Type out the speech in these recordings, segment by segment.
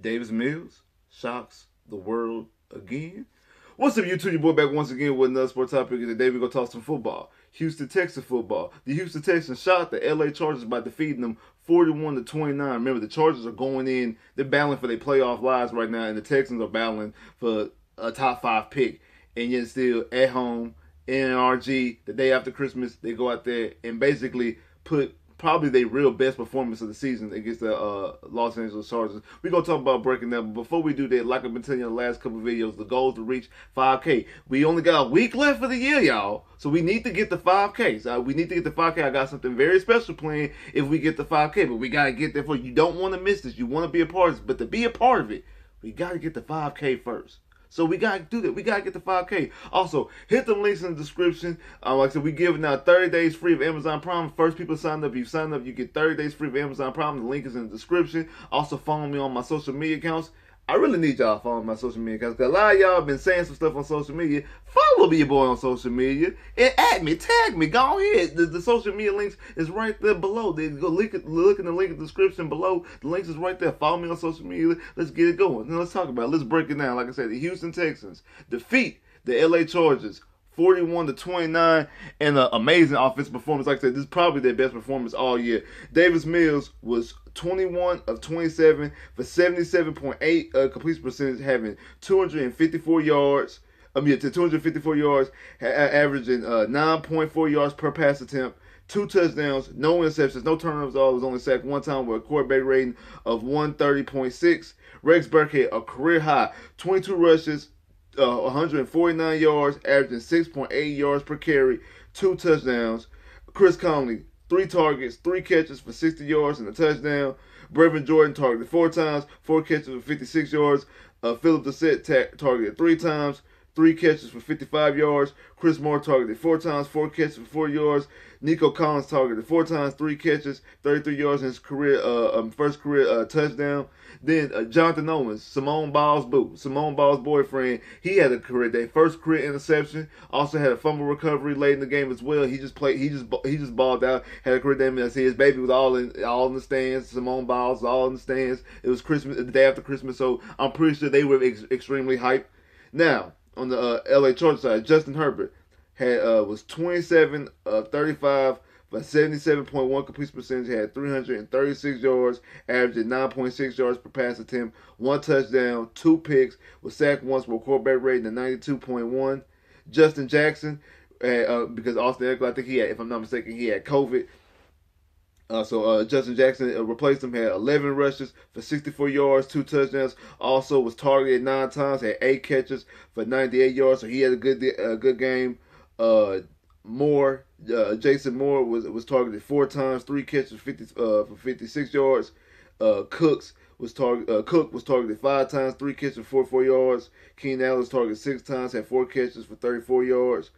Davis Mills shocks the world again. What's up, YouTube? Your boy back once again with another sport topic. Today we're going to talk some football. Houston Texans football. The Houston Texans shot the LA Chargers by defeating them 41-29. Remember, the Chargers are going in. They're battling for their playoff lives right now, and the Texans are battling for a top 5 pick. And yet still at home, NRG, the day after Christmas, they go out there and basically put probably their real best performance of the season against the Los Angeles Chargers. We're going to talk about breaking that, but before we do that, like I've been telling you in the last couple of videos, the goal is to reach 5K. We only got a week left for the year, y'all, so we need to get the 5K. So we need to get the 5K. I got something very special planned if we get the 5K, but we got to get there first. You don't want to miss this. You want to be a part of it, but to be a part of it, we got to get the 5K first. So we got to do that. We got to get the 5K. Also, hit the links in the description. Like I said, we're giving out 30 days free of Amazon Prime. First people sign up, you sign up, you get 30 days free of Amazon Prime. The link is in the description. Also, follow me on my social media accounts. I really need y'all to follow my social media accounts because a lot of y'all have been saying some stuff on social media. Follow me, your boy, on social media and at me, tag me. Go ahead. The social media links is right there below. They go look in the link in the description below. The links is right there. Follow me on social media. Let's get it going. Now let's talk about it. Let's break it down. Like I said, the Houston Texans defeat the LA Chargers 41-29, and an amazing offensive performance. Like I said, this is probably their best performance all year. Davis Mills was 21 of 27 for 77.8 completion percentage, having 254 yards. 254 yards, averaging 9.4 yards per pass attempt, 2 touchdowns, no interceptions, no turnovers. All was only sacked one time with a quarterback rating of 130.6. Rex Burkhead, a career high, 22 rushes, 149 yards, averaging 6.8 yards per carry, 2 touchdowns. Chris Conley, 3 targets, 3 catches for 60 yards and a touchdown. Brevin Jordan targeted 4 times, 4 catches for 56 yards. Philip Dorsett targeted 3 times, 3 catches for 55 yards. Chris Moore targeted 4 times, 4 catches for 4 yards. Nico Collins targeted 4 times, 3 catches, 33 yards in his career, first career touchdown. Then Jonathan Owens, Simone Ball's boyfriend, he had a career day, first career interception. Also had a fumble recovery late in the game as well. He just balled out. Had a career day. His baby was all in the stands. Simone Biles was all in the stands. It was Christmas, the day after Christmas, so I'm pretty sure they were extremely hyped. Now on the LA Chargers side, Justin Herbert was 27 of 35 for 77.1 completion percentage, had 336 yards, averaging 9.6 yards per pass attempt, 1 touchdown, 2 picks, was sacked once with a quarterback rating of 92.1. Justin Jackson, because Austin Eckler, I think he had, if I'm not mistaken, he had COVID. So Justin Jackson replaced him, had 11 rushes for 64 yards, 2 touchdowns. Also was targeted 9 times, had 8 catches for 98 yards. So he had a good game. Jason Moore was targeted 4 times, 3 catches for 56 yards. Cook was targeted 5 times, 3 catches for 44 yards. Keenan Allen was targeted 6 times, had 4 catches for 34 yards.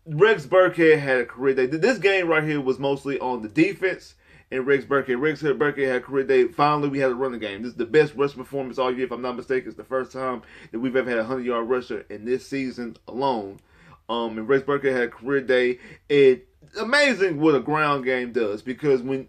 Rex Burkhead had a career day. This game right here was mostly on the defense and Rex Burkhead. Rex Burkhead had a career day. Finally, we had a running game. This is the best rush performance all year, if I'm not mistaken. It's the first time that we've ever had a 100-yard rusher in this season alone. And Rex Burkhead had a career day. It's amazing what a ground game does, because when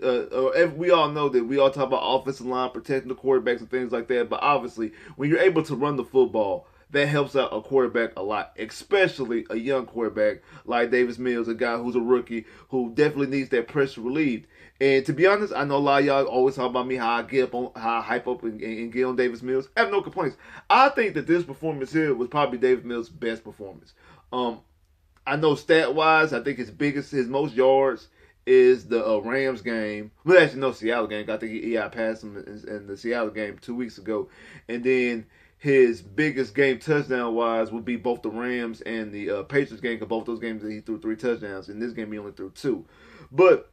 we all know that we all talk about offensive line, protecting the quarterbacks and things like that, but obviously when you're able to run the football, that helps out a quarterback a lot, especially a young quarterback like Davis Mills, a guy who's a rookie who definitely needs that pressure relieved. And to be honest, I know a lot of y'all always talk about me, how I hype up and get on Davis Mills. I have no complaints. I think that this performance here was probably Davis Mills' best performance. I know stat-wise, I think his most yards is the Rams game. Well, actually, no, Seattle game. I think he passed him in the Seattle game 2 weeks ago. And then his biggest game touchdown-wise would be both the Rams and the Patriots game, because both those games he threw 3 touchdowns. In this game, he only threw 2. But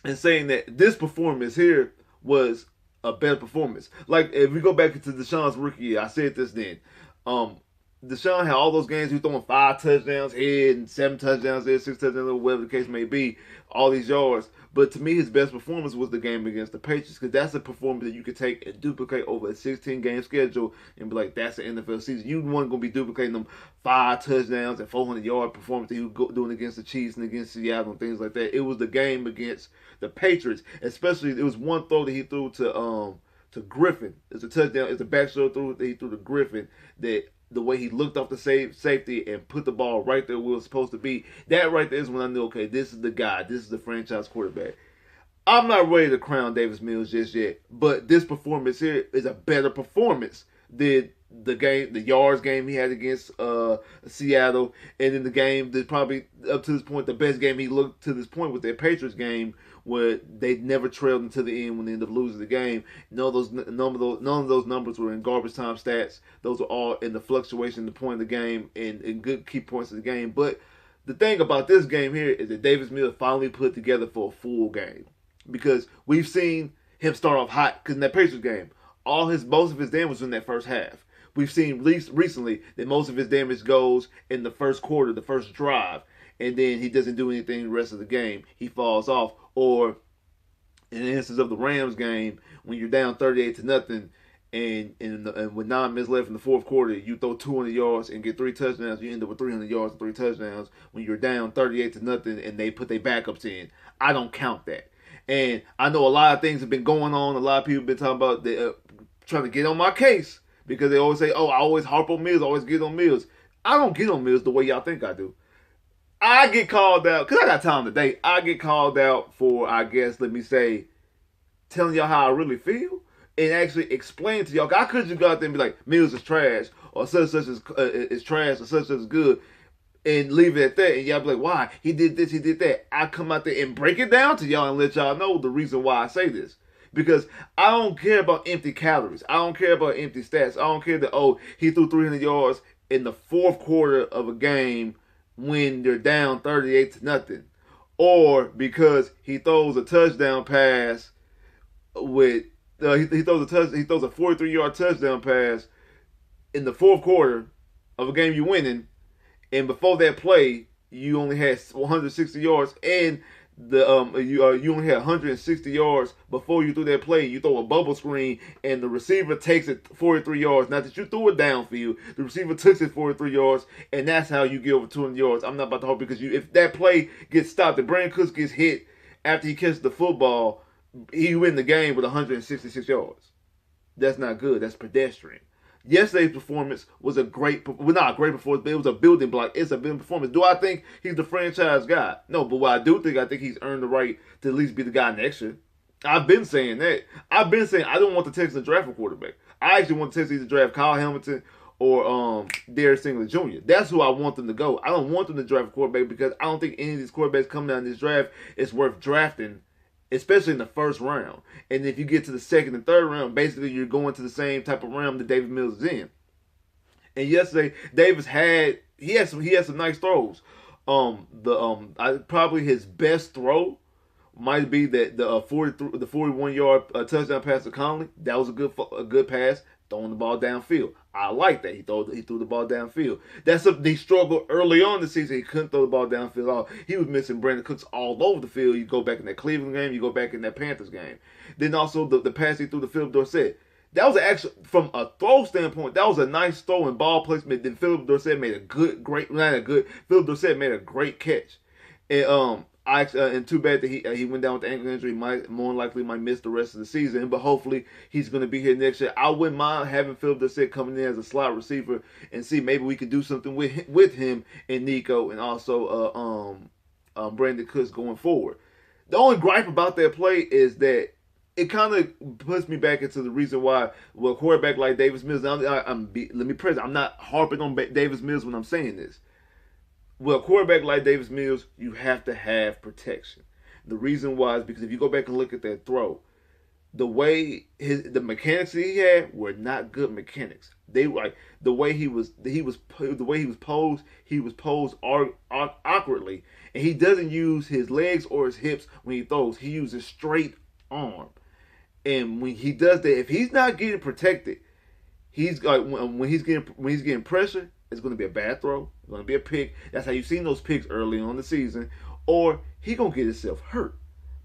in saying that, this performance here was a better performance. Like, if we go back into Deshaun's rookie year, I said this then. Deshaun had all those games he was throwing 5 touchdowns here and 7 touchdowns there, 6 touchdowns, whatever the case may be, all these yards. But to me, his best performance was the game against the Patriots, because that's a performance that you could take and duplicate over a 16-game schedule and be like, that's an NFL season. You weren't going to be duplicating them 5 touchdowns and 400-yard performance that he was doing against the Chiefs and against Seattle and things like that. It was the game against the Patriots, especially it was one throw that he threw to to Griffin. It's a touchdown. It's a back shoulder he threw to Griffin. That the way he looked off the safety and put the ball right there where it was supposed to be. That right there is when I knew, okay, this is the guy. This is the franchise quarterback. I'm not ready to crown Davis Mills just yet, but this performance here is a better performance than the yards game he had against Seattle, and in the game that probably up to this point the best game he looked to this point was their Patriots game where they never trailed until the end when they ended up losing the game. None of those numbers were in garbage time stats. Those were all in the fluctuation, the point of the game, and good key points of the game. But the thing about this game here is that Davis Mills finally put together for a full game. Because we've seen him start off hot. Because in that Patriots game, most of his damage was in that first half. We've seen recently that most of his damage goes in the first quarter, the first drive, and then he doesn't do anything the rest of the game. He falls off. Or in the instance of the Rams game, when you're down 38-0, and with 9 minutes left in the fourth quarter, you throw 200 yards and get 3 touchdowns. You end up with 300 yards and 3 touchdowns when you're down 38-0, and they put their backups in. I don't count that. And I know a lot of things have been going on. A lot of people have been talking about trying to get on my case because they always say, oh, I always harp on Mills, I always get on Mills. I don't get on Mills the way y'all think I do. I get called out, because I got time today, I get called out for, I guess, let me say, telling y'all how I really feel and actually explain to y'all. I could just go out there and be like, Mills is trash, or such is trash, or such is good, and leave it at that, and y'all be like, why? He did this, he did that. I come out there and break it down to y'all and let y'all know the reason why I say this. Because I don't care about empty calories. I don't care about empty stats. I don't care that, oh, he threw 300 yards in the fourth quarter of a game when they're down 38-0. Or because he throws a touchdown pass with, he throws a 43-yard touchdown pass in the fourth quarter of a game you're winning, and before that play, you only had 160 yards, and you only had 160 yards before you threw that play. You throw a bubble screen, and the receiver takes it 43 yards. Not that you threw it downfield, the receiver took it 43 yards, and that's how you get over 200 yards. I'm not about to hope because if that play gets stopped, if Brandon Cooks gets hit after he catches the football, he win the game with 166 yards. That's not good. That's pedestrian. Yesterday's performance was not a great performance, but it was a building block. It's a building performance. Do I think he's the franchise guy? No, but what I think he's earned the right to at least be the guy next year. I've been saying that. I've been saying I don't want the Texans to draft a quarterback. I actually want the Texans to draft Kyle Hamilton or Derek Singler Jr. That's who I want them to go. I don't want them to draft a quarterback because I don't think any of these quarterbacks coming down in this draft is worth drafting, especially in the first round. And if you get to the second and third round, basically you're going to the same type of round that Davis Mills is in. And yesterday, Davis had some nice throws. Probably his best throw might be the 41-yard touchdown pass to Conley. That was a good pass, throwing the ball downfield. I like that. He threw the ball downfield. That's something he struggled early on the season. He couldn't throw the ball downfield at all. He was missing Brandon Cooks all over the field. You go back in that Cleveland game, you go back in that Panthers game. Then also the pass he threw to Philip Dorsett. That was actually, from a throw standpoint, that was a nice throw and ball placement. Then Philip Dorsett made Philip Dorsett made a great catch. And and too bad that he went down with the ankle injury. Might miss the rest of the season, but hopefully he's going to be here next year. I wouldn't mind having Philip Dorsett coming in as a slot receiver and see maybe we could do something with him and Nico and also Brandon Cooks going forward. The only gripe about that play is that it kind of puts me back into the reason why, well, a quarterback like Davis Mills. I'm not harping on Davis Mills when I'm saying this. Well, a quarterback like Davis Mills, you have to have protection. The reason why is because if you go back and look at that throw, the mechanics that he had were not good mechanics. They like the way he was posed. He was posed awkwardly, and he doesn't use his legs or his hips when he throws. He uses straight arm, and when he does that, if he's not getting protected, he's like when he's getting pressure, it's going to be a bad throw. It's going to be a pick. That's how you've seen those picks early on in the season. Or he going to get himself hurt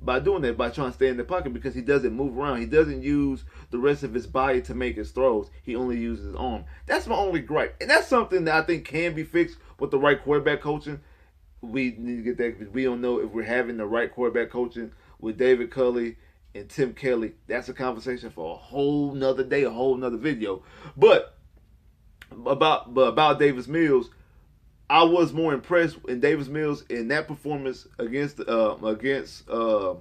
by doing that, by trying to stay in the pocket because he doesn't move around. He doesn't use the rest of his body to make his throws. He only uses his arm. That's my only gripe. And that's something that I think can be fixed with the right quarterback coaching. We need to get that because we don't know if we're having the right quarterback coaching with David Culley and Tim Kelly, that's a conversation for a whole nother day, a whole nother video. But about Davis Mills, I was more impressed in Davis Mills in that performance against the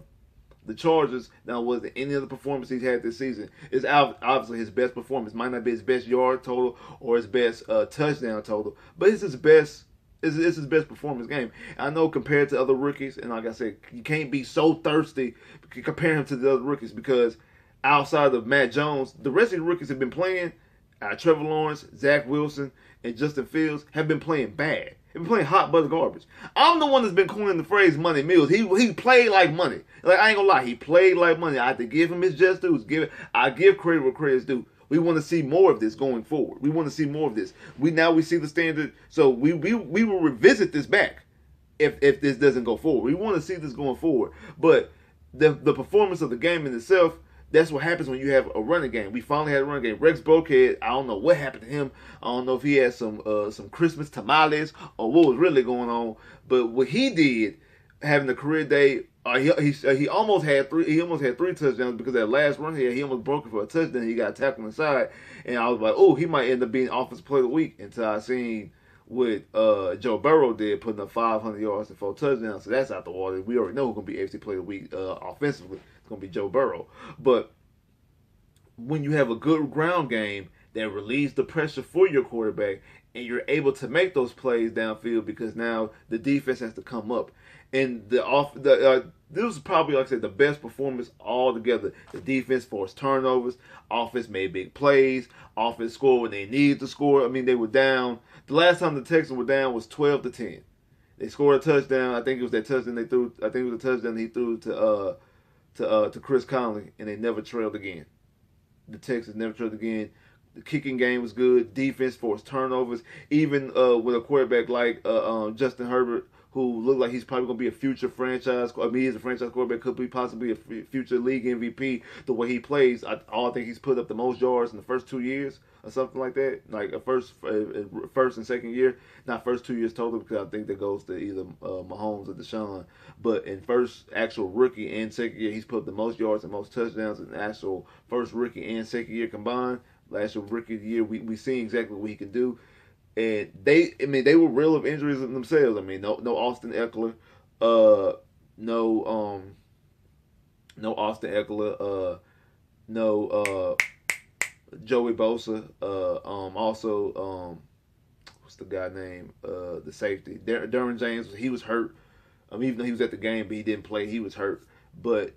Chargers than was in any other performance he's had this season. It's obviously his best performance. Might not be his best yard total or his best touchdown total, but it's his best. It's his best performance game. I know compared to other rookies, and like I said, you can't be so thirsty comparing him to the other rookies because outside of Matt Jones, the rest of the rookies have been playing. Trevor Lawrence, Zach Wilson, and Justin Fields have been playing bad. They've been playing hot butter garbage. I'm the one that's been coining the phrase "money Mills." He played like money. Like I ain't gonna lie, he played like money. I have to give him his just dues. I give credit where credit's due. We want to see more of this going forward. We want to see more of this. We see the standard. So we will revisit this back if this doesn't go forward. We want to see this going forward. But the performance of the game in itself, that's what happens when you have a running game. We finally had a running game. Rex Burkhead, I don't know what happened to him. I don't know if he had some Christmas tamales or what was really going on. But what he did, having a career day, he almost had three. He almost had 3 touchdowns because that last run he almost broke it for a touchdown. He got tackled inside, and I was like, oh, he might end up being offensive player of the week until I seen what Joe Burrow did, putting up 500 yards and 4 touchdowns. So that's out the water. We already know who's going to be AFC player of the week offensively. It's going to be Joe Burrow. But when you have a good ground game that relieves the pressure for your quarterback and you're able to make those plays downfield because now the defense has to come up. And this was probably, like I said, the best performance altogether. The defense forced turnovers. Offense made big plays. Offense scored when they needed to score. I mean, they were down. The last time the Texans were down was 12-10. They scored a touchdown. I think it was that touchdown they threw. I think it was a touchdown he threw to Chris Conley, and they never trailed again. The Texans never trailed again. The kicking game was good. Defense forced turnovers. Even with a quarterback like Justin Herbert, who looked like he's probably going to be a future franchise. I mean, he's a franchise quarterback, could be possibly a future league MVP. The way he plays, I think he's put up the most yards in the first 2 years or something like that. Like a first and second year, not first 2 years total, because I think that goes to either Mahomes or Deshaun. But in first actual rookie and second year, he's put up the most yards and most touchdowns in actual first rookie and second year combined. Last rookie of the year, we seen exactly what he can do. And they were real of injuries themselves. I mean, no Austin Eckler, no Austin Eckler, no Joey Bosa, also what's the guy name? The safety, Derwin James. He was hurt. Even though he was at the game, but he didn't play. He was hurt, but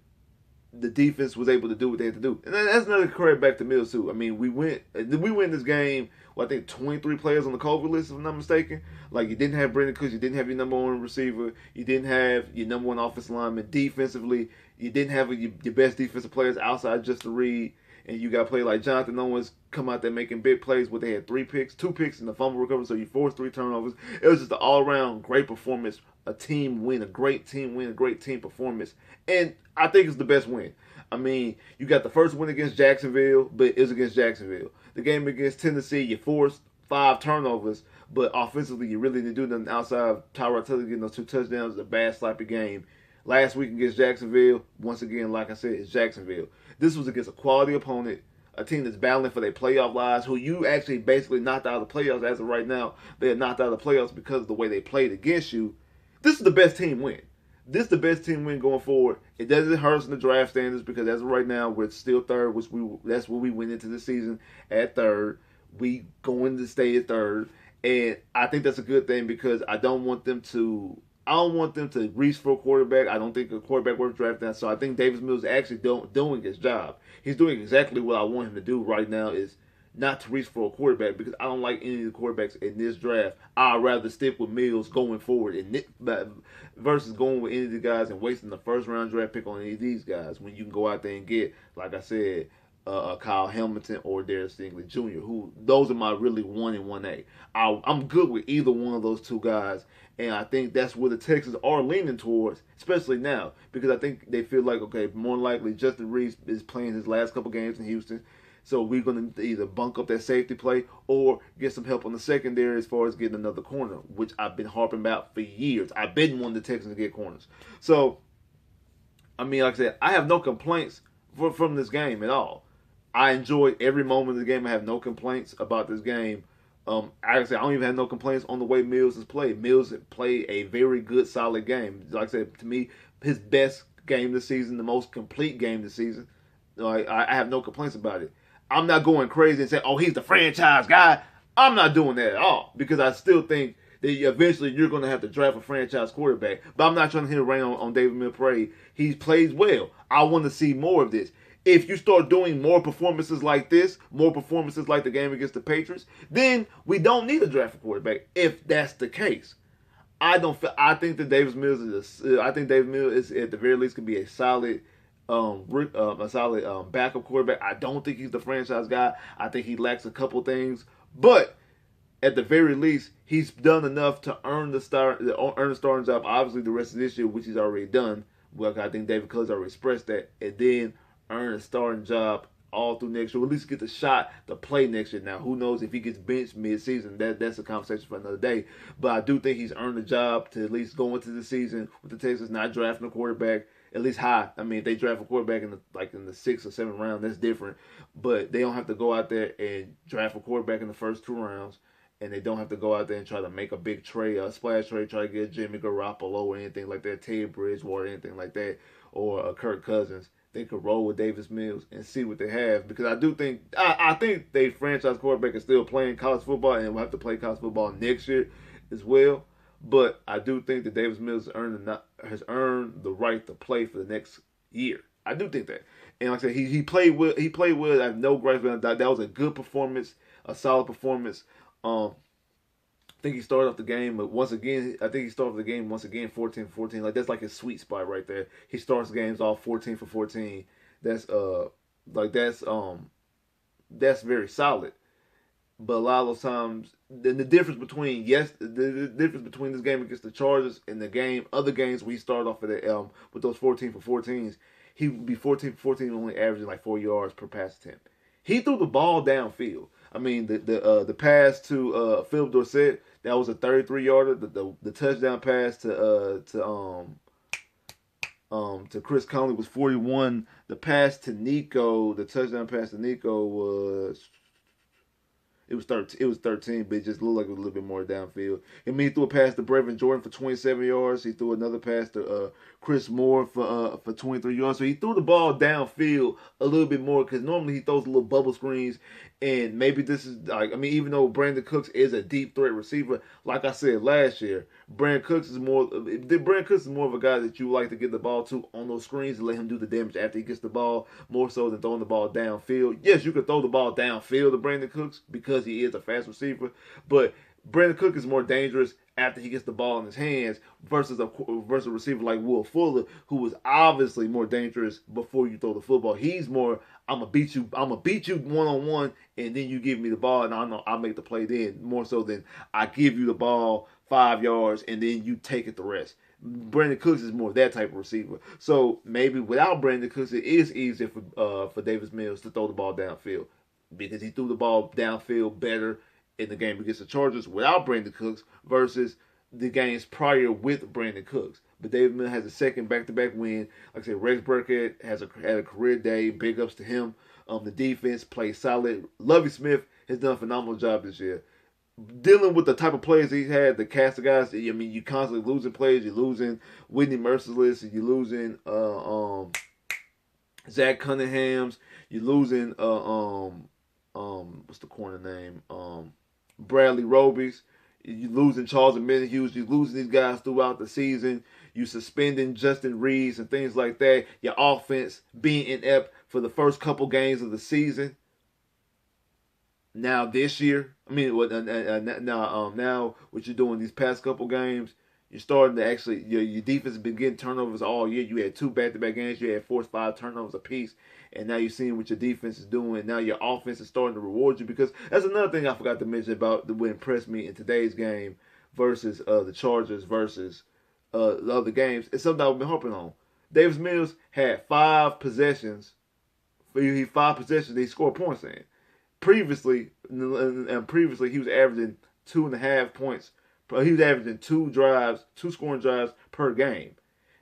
the defense was able to do what they had to do. And that's another credit back to Mills too. I mean, we win this game. Well, I think 23 players on the COVID list, if I'm not mistaken. Like, you didn't have Brandon Cooks, you didn't have your number 1 receiver, you didn't have your number 1 offensive lineman. Defensively, you didn't have your best defensive players outside Justin Reed, and you got players like Jonathan Owens come out there making big plays, but they had 2 picks in the fumble recovery, so you forced 3 turnovers. It was just an all-around great performance, a team win, a great team win, a great team performance, and I think it's the best win. I mean, you got the first win against Jacksonville, but it was against Jacksonville. The game against Tennessee, you forced 5 turnovers, but offensively, you really didn't do nothing outside of Tyrod Taylor getting those 2 touchdowns. It's a bad, sloppy game. Last week against Jacksonville, once again, like I said, it's Jacksonville. This was against a quality opponent, a team that's battling for their playoff lives, who you actually basically knocked out of the playoffs as of right now. They're knocked out of the playoffs because of the way they played against you. This is the best team win. This is the best team win going forward. It doesn't hurt us in the draft standards because as of right now, we're still third, that's where we went into the season at third. We going to stay at third. And I think that's a good thing because I don't want them to reach for a quarterback. I don't think a quarterback worth drafting. So I think Davis Mills is actually doing his job. He's doing exactly what I want him to do right now, is not to reach for a quarterback, because I don't like any of the quarterbacks in this draft. I'd rather stick with Mills going forward versus going with any of the guys and wasting the first round draft pick on any of these guys when you can go out there and get, like I said, Kyle Hamilton or Darius Stingley Jr., who those are my really 1 and 1A. I'm good with either one of those 2 guys, and I think that's where the Texans are leaning towards, especially now, because I think they feel like, okay, more likely Justin Reed is playing his last couple games in Houston. So we're going to either bunk up that safety play or get some help on the secondary as far as getting another corner, which I've been harping about for years. I've been wanting the Texans to get corners. So I mean, like I said, I have no complaints from this game at all. I enjoyed every moment of the game. I have no complaints about this game. Like I said, I don't even have no complaints on the way Mills has played. Mills played a very good, solid game. Like I said, to me, his best game this season, the most complete game this season. Like, I have no complaints about it. I'm not going crazy and saying, "Oh, he's the franchise guy." I'm not doing that at all because I still think that eventually you're going to have to draft a franchise quarterback. But I'm not trying to hit a rain on David Mill Parade. He plays well. I want to see more of this. If you start doing more performances like this, more performances like the game against the Patriots, then we don't need a draft a quarterback. If that's the case, I don't. I think that Davis Mills I think Davis Mills is at the very least can be a solid backup quarterback. I don't think he's the franchise guy. I think he lacks a couple things, but at the very least, he's done enough to earn the starting job. Obviously, the rest of this year, which he's already done. Well, I think David Cousins already expressed that, and then earn a starting job all through next year. Or at least get the shot to play next year. Now, who knows if he gets benched mid-season? That's a conversation for another day. But I do think he's earned a job to at least go into the season with the Texans not drafting a quarterback. At least high. I mean, if they draft a quarterback in the 6th or 7th round, that's different. But they don't have to go out there and draft a quarterback in the first 2 rounds. And they don't have to go out there and try to make a big trade, a splash trade, try to get Jimmy Garoppolo or anything like that, Teddy Bridgewater, anything like that, or Kirk Cousins. They could roll with Davis Mills and see what they have. Because I do think, I think they franchise quarterback is still playing college football and will have to play college football next year as well. But I do think that Davis Mills has earned the right to play for the next year. I do think that. And like I said, he played well. He played well. I have no gripes with that. That was a good performance, a solid performance. I think he started off the game, but once again, 14-14. Like that's like his sweet spot right there. He starts games off 14 for 14. That's that's very solid. But a lot of those times, the difference between the difference between this game against the Chargers and the other games where he started off with those 14 for 14s, he would be 14 for 14, only averaging like 4 yards per pass attempt. He threw the ball downfield. I mean, the pass to Philip Dorsett, that was a 33-yarder. The touchdown pass to Chris Conley was 41. The touchdown pass to Nico was. It was 13, but it just looked like it was a little bit more downfield. I mean, he threw a pass to Brevin Jordan for 27 yards. He threw another pass to Chris Moore for 23 yards. So he threw the ball downfield a little bit more because normally he throws little bubble screens. And maybe this is like, I mean, even though Brandon Cooks is a deep threat receiver, like I said last year, Brandon Cooks is more of a guy that you like to get the ball to on those screens and let him do the damage after he gets the ball, more so than throwing the ball downfield. Yes, you could throw the ball downfield to Brandon Cooks because he is a fast receiver, but Brandon Cook is more dangerous after he gets the ball in his hands versus a receiver like Will Fuller, who was obviously more dangerous before you throw the football. He's more, I'm gonna beat you one-on-one, and then you give me the ball, and I'll make the play then, more so than I give you the ball 5 yards and then you take it the rest. Brandon Cooks is more that type of receiver. So maybe without Brandon Cooks, it is easier for Davis Mills to throw the ball downfield because he threw the ball downfield better in the game against the Chargers without Brandon Cooks versus the games prior with Brandon Cooks. But Davis Mills has a second back-to-back win. Like I said, Rex Burkhead had a career day. Big ups to him. The defense plays solid. Lovie Smith has done a phenomenal job this year. Dealing with the type of players he's had, the cast of guys, I mean, you constantly losing players. You're losing Whitney Merciless. You're losing Zach Cunningham's. You're losing what's the corner name? Bradley Robies. You're losing Charles Hughes. You're losing these guys throughout the season. You suspending Justin Reeves and things like that. Your offense being inept for the first couple games of the season. Now this year, I mean, now what you're doing these past couple games, you're starting to actually your defense has been getting turnovers all year. You had 2 back-to-back games. You had forced 5 turnovers apiece, and now you're seeing what your defense is doing. Now your offense is starting to reward you because that's another thing I forgot to mention about what impressed me in today's game versus the Chargers versus the other games. It's something I've been harping on. Davis Mills had 5 possessions. He 5 possessions that he scored points in. Previously, he was averaging 2.5 points. He was averaging 2 scoring drives per game.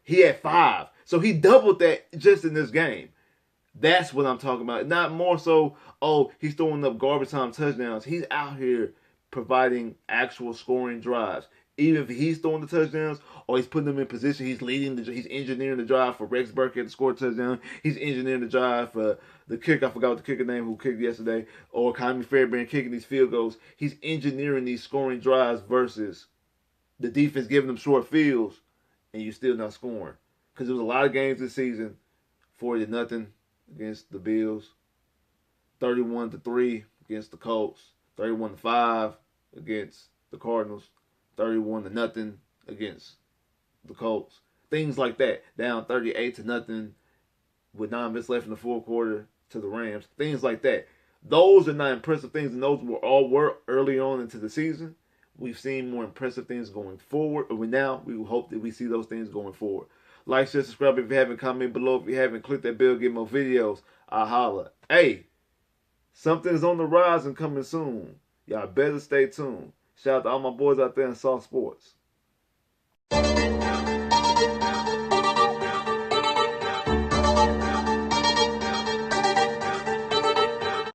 He had 5. So he doubled that just in this game. That's what I'm talking about. Not more so, oh, he's throwing up garbage time touchdowns. He's out here providing actual scoring drives. Even if he's throwing the touchdowns or he's putting them in position, he's engineering the drive for Rex Burkhead to score a touchdown. He's engineering the drive for the kick. I forgot what the kicker name who kicked yesterday, or Kyrie Fairbairn kicking these field goals. He's engineering these scoring drives versus the defense giving them short fields and you still not scoring. Because there was a lot of games this season, 40-0 against the Bills, 31-3 against the Colts, 31-5 against the Cardinals, 31-0 against the Colts. Things like that. Down 38-0 with 9 minutes left in the fourth quarter to the Rams. Things like that. Those are not impressive things, and those were early on into the season. We've seen more impressive things going forward, and we hope that we see those things going forward. Like, share, subscribe if you haven't, comment below if you haven't, click that bell, get more videos. I holla. Hey, something is on the rise and coming soon. Y'all better stay tuned. Shout out to all my boys out there in Soft Sports.